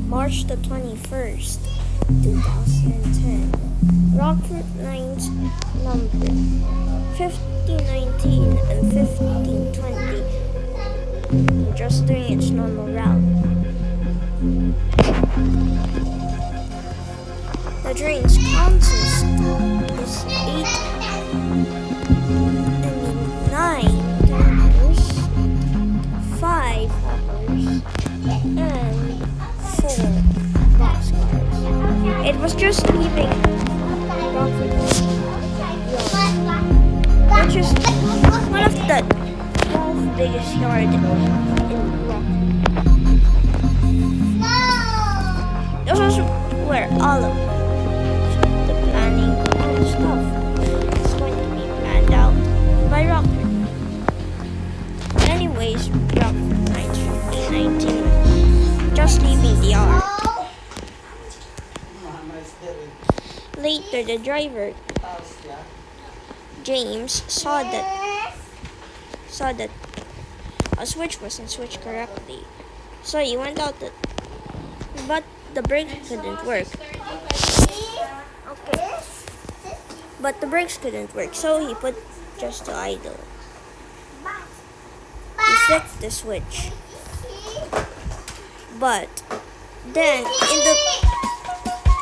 March the 21st, 2010. Rockford Line's number 1519 and 1520 just doing its normal route. The train's consist is 9 hours, 5 hours, and 4 boxcars. It was just leaving Rockford, which is one of the 12th biggest yard in Rockford. This was where all of the planning and stuff is going to be planned out by Rockford. Anyways, Rockford 1919, just leaving the yard. Later, the driver, James, saw that a switch wasn't switched correctly. So he went out, but the brakes couldn't work. Okay. But the brakes couldn't work, so he put just to idle. He flicked the switch. But then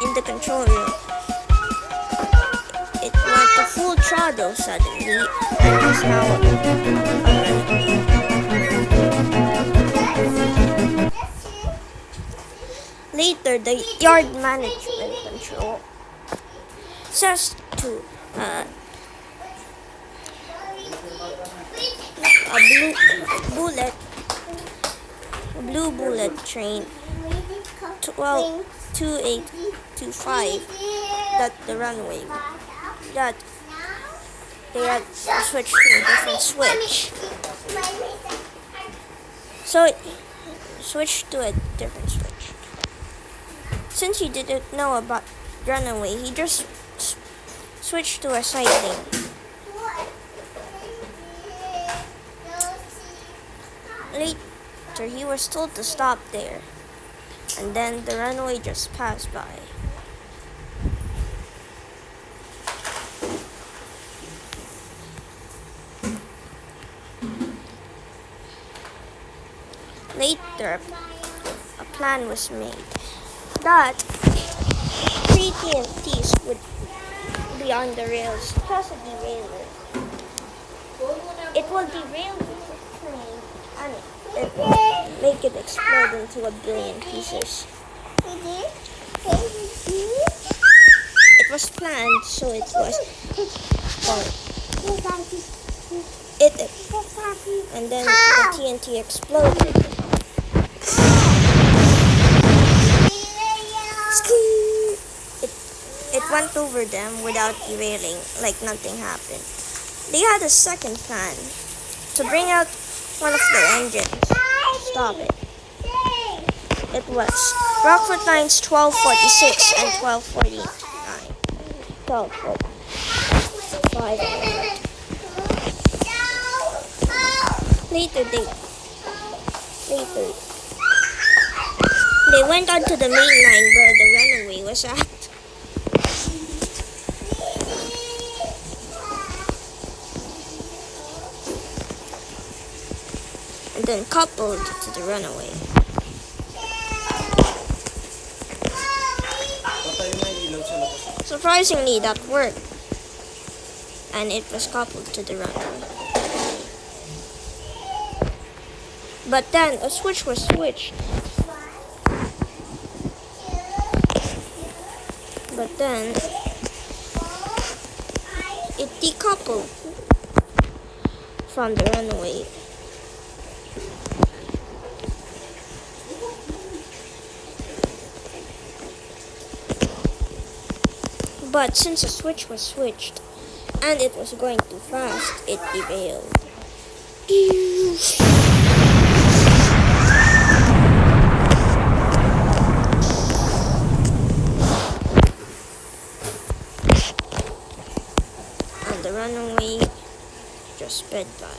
in the control room, it went to full throttle suddenly and was now a runaway. Later, the yard management control says to a blue bullet train 2825 that the runway that they had switched to a different switch. So it switched to a different switch. Since he didn't know about runaway, he just switched to a side lane. Later, he was told to stop there, and then the runaway just passed by. Later, a plan was made that 3 TNTs would be on the rails plus a derailleur. It will derail the train and it will make it explode into a billion pieces. It was planned, so it was and then the TNT exploded. It went over them without derailing, like nothing happened. They had a second plan to bring out one of their engines. Stop it. It was Rockford Lines 1246 and 1249. 1245. Later, they went onto the main line where the runaway was at. And then coupled to the runaway. Surprisingly, that worked. And it was coupled to the runaway. But then a switch was switched. But then it decoupled from the runaway. But since the switch was switched and it was going too fast, it derailed. And the runaway just sped by.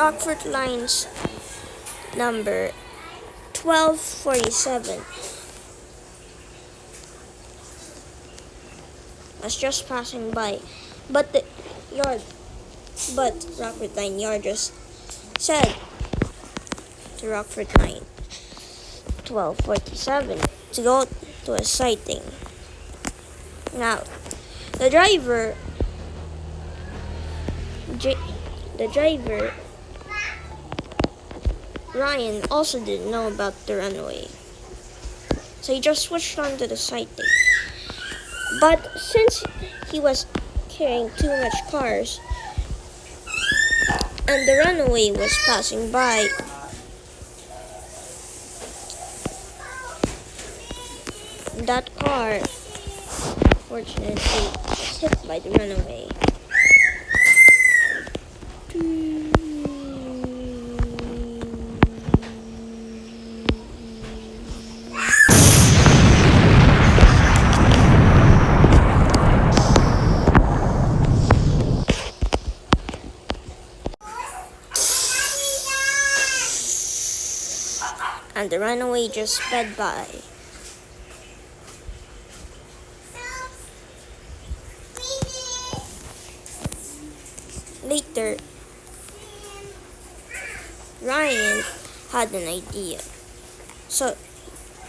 Rockford Line's number 1247 was just passing by, but the yard, but Rockford Line yard just said to Rockford Line 1247 to go to a sighting. Now, the driver Ryan also didn't know about the runway, so he just switched on to the sighting. But since he was carrying too much cars and the runway was passing by, that car fortunately was hit by the runaway. And the runaway just sped by. Later, Ryan had an idea. So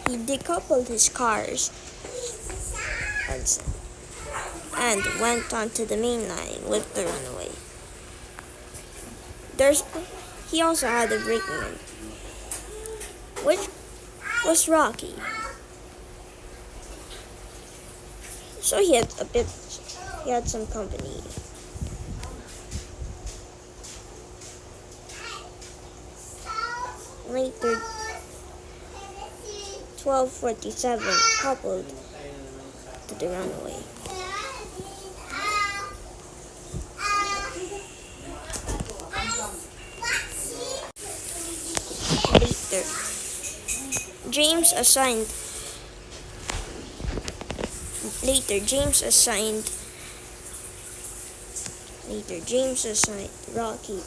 he decoupled his cars and went onto the main line with the runaway. He also had a brakeman, which was Rocky. So he had some company. Later, 1247 coupled to the runway. Later, James assigned Rocky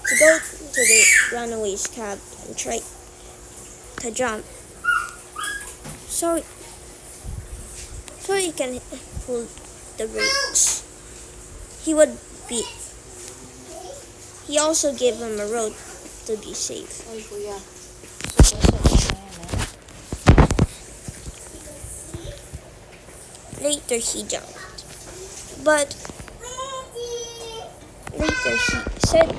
to go to the runaway's cab and try to jump so he can pull the brakes. He also gave him a road to be safe. Later he jumped, but later he said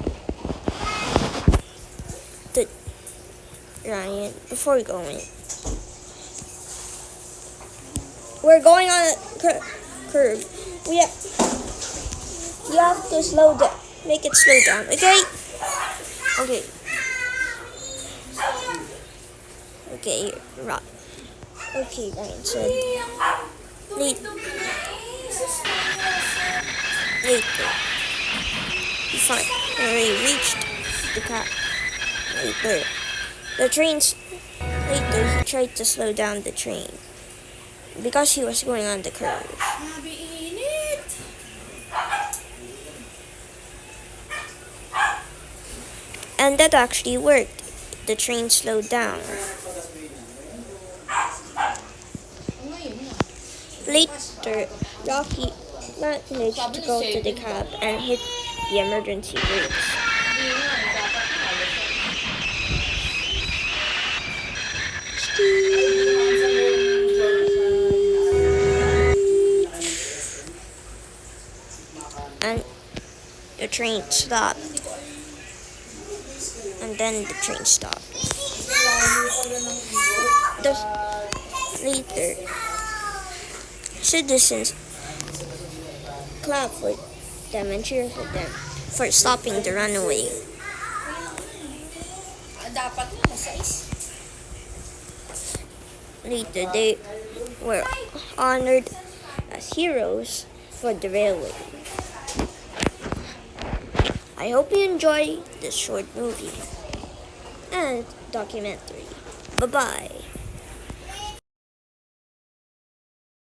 to Ryan, before going, we're going on a curve. You have to slow down. Make it slow down, okay? Okay. Okay, right. Okay, Ryan said. Later, he finally reached the car. Later, he tried to slow down the train because he was going on the curve. And that actually worked. The train slowed down. Later, Rocky managed to go to the cab and hit the emergency brakes. And the train stopped. And then the train stopped. Later, citizens clapped for them and cheered for them for stopping the runaway. Later, they were honored as heroes for the railway. I hope you enjoy this short movie and documentary. Bye-bye.